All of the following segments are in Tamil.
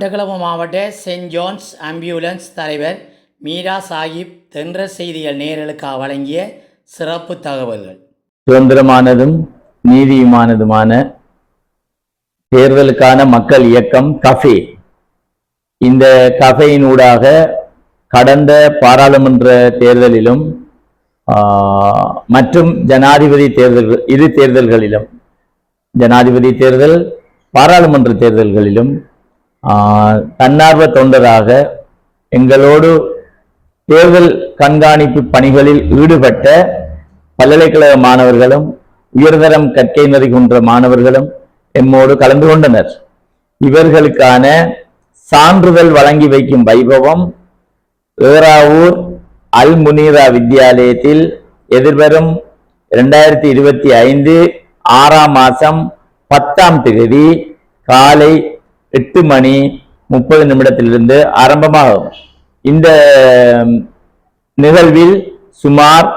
மட்டக்களப்பு மாவட்ட செயின்ட் ஜோன்ஸ் ஆம்புலன்ஸ் தலைவர் மீரா சாஹிப் தென்ற செய்திகள் நேயர்களுக்காக வழங்கிய சிறப்பு தகவல்கள். சுதந்திரமானதும் நீதியுமானதுமான தேர்தலுக்கான மக்கள் இயக்கம் கஃபே. இந்த கஃபையினூடாக கடந்த பாராளுமன்ற தேர்தலிலும் மற்றும் ஜனாதிபதி தேர்தல்கள், இரு தேர்தல்களிலும், ஜனாதிபதி தேர்தல், பாராளுமன்ற தேர்தல்களிலும் தன்னார்வ தொண்டராக எங்களோடு தேர்தல் கண்காணிப்பு பணிகளில் ஈடுபட்ட பல்கலைக்கழக மாணவர்களும் உயர்தரம் கற்கை நெறி கொன்ற மாணவர்களும் எம்மோடு கலந்து கொண்டனர். இவர்களுக்கான சான்றிதழ் வழங்கி வைக்கும் வைபவம் ஏறாவூர் அல் முனீரா வித்தியாலயத்தில் எதிர்வரும் 2025 6ஆம் மாதம் 10ஆம் தேதி காலை 8:30 ஆரம்பமாகும். இந்த நிகழ்வில் சுமார்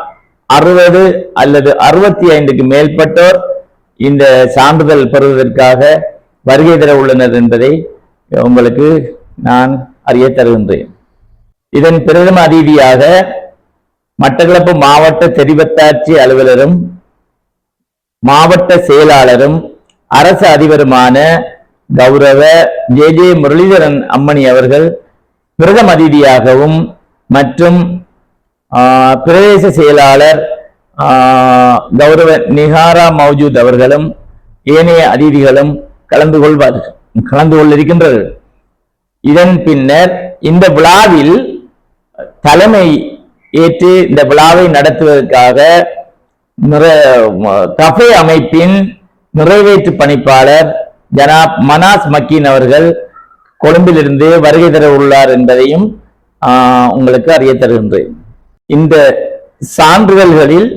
60 அல்லது 65க்கு மேற்பட்டோர் இந்த சான்றிதழ் பெறுவதற்காக வருகை தர உள்ளனர் என்பதை உங்களுக்கு நான் அறிய தருகின்றேன். இதன் பிரதம அதிதியாக மட்டக்களப்பு மாவட்ட தெரிவத்தாட்சி அலுவலரும் மாவட்ட செயலாளரும் அரசு அதிபருமான கௌரவ ஜே முரளிதரன் அம்மணி அவர்கள் பிரதம அதிதியாகவும் மற்றும் பிரதேச செயலாளர் கௌரவ நிகாரா மௌஜூத் அவர்களும் ஏனைய அதிதிகளும் கலந்து கொள்ளிருக்கின்றார்கள். இதன் பின்னர் இந்த விழாவில் தலைமை ஏற்று இந்த விழாவை நடத்துவதற்காக கஃபே அமைப்பின் நிறைவேற்று பணிப்பாளர் ஜனாப் மனாஸ் மக்கீன் அவர்கள் கொழும்பிலிருந்து வருகை தர உள்ளார் என்பதையும் உங்களுக்கு அறிய தருகின்றேன். இந்த சான்றிதழ்களில்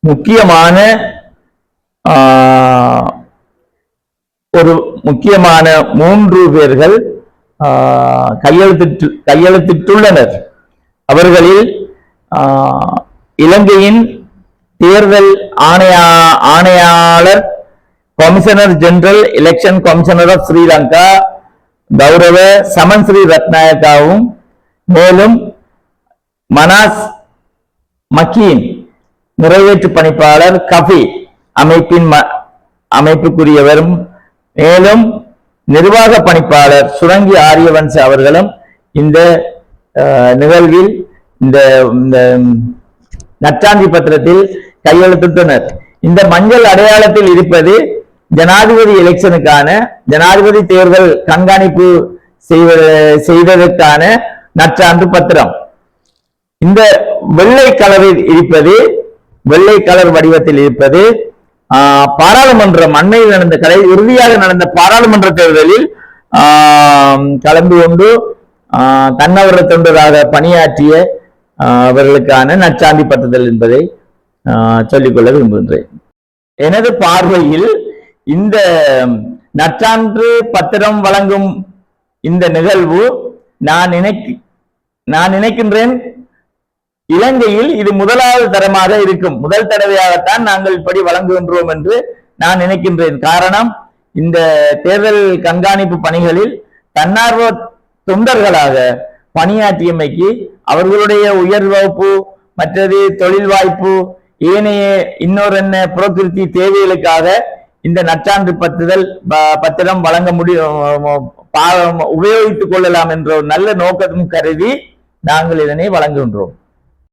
முக்கியமான முக்கியமான 3 பேர்கள் கையெழுத்திட்டுள்ளனர். அவர்களில் இலங்கையின் தேர்தல் ஆணையாளர், commissioner general, election commissioner of Sri Lanka கௌரவ சமன் ஸ்ரீ ரத்நாயக்காவும், மேலும் மனாஸ் மக்கீன் நிறைவேற்று பணிப்பாளர் கஃபே அமைப்பின் அமைப்புக்குரியவரும், மேலும் நிர்வாக பணிப்பாளர் சுரங்கி ஆரியவன்ச அவர்களும் இந்த நிகழ்வில் இந்த நற்சாந்தி பத்திரத்தில் கையெழுத்திட்டனர். இந்த மஞ்சள் அடையாளத்தில் இருப்பது ஜனாதிபதி எலெக்ஷனுக்கான, ஜனாதிபதி தேர்தல் கண்காணிப்பு செய்வதற்கான நற்சான்று பத்திரம். இந்த வெள்ளை கலரில் இருப்பது, வெள்ளை கலர் வடிவத்தில் இருப்பது பாராளுமன்றம், அண்மையில் நடந்த இறுதியாக நடந்த பாராளுமன்ற தேர்தலில் கலந்து கொண்டு தன்னவர தொண்டராக பணியாற்றிய அவர்களுக்கான நற்சாந்தி பத்திரங்கள் என்பதை சொல்லிக்கொள்ள விரும்புகின்றேன். எனது பார்வையில் இந்த நற்சான்று பத்திரம் வழங்கும் இந்த நிகழ்வு நான் நினைக்கின்றேன் இலங்கையில் இது முதலாவது தரமாக இருக்கும். முதல் தடவையாகத்தான் நாங்கள் இப்படி வழங்குகின்றோம் என்று நான் நினைக்கின்றேன். காரணம், இந்த தேர்தல் கண்காணிப்பு பணிகளில் தன்னார்வ தொண்டர்களாக பணியாற்றியமைக்கு அவர்களுடைய உயர் வகுப்பு, மற்றது தொழில் வாய்ப்பு, ஏனைய இன்னொரு புரோகிருதி தேவைகளுக்காக இந்த நற்சான்று பத்திரம் வழங்க உபயோகித்துக் கொள்ளலாம் என்ற ஒரு நல்ல நோக்கமும் கருதி நாங்கள் இதனை வழங்குகின்றோம்.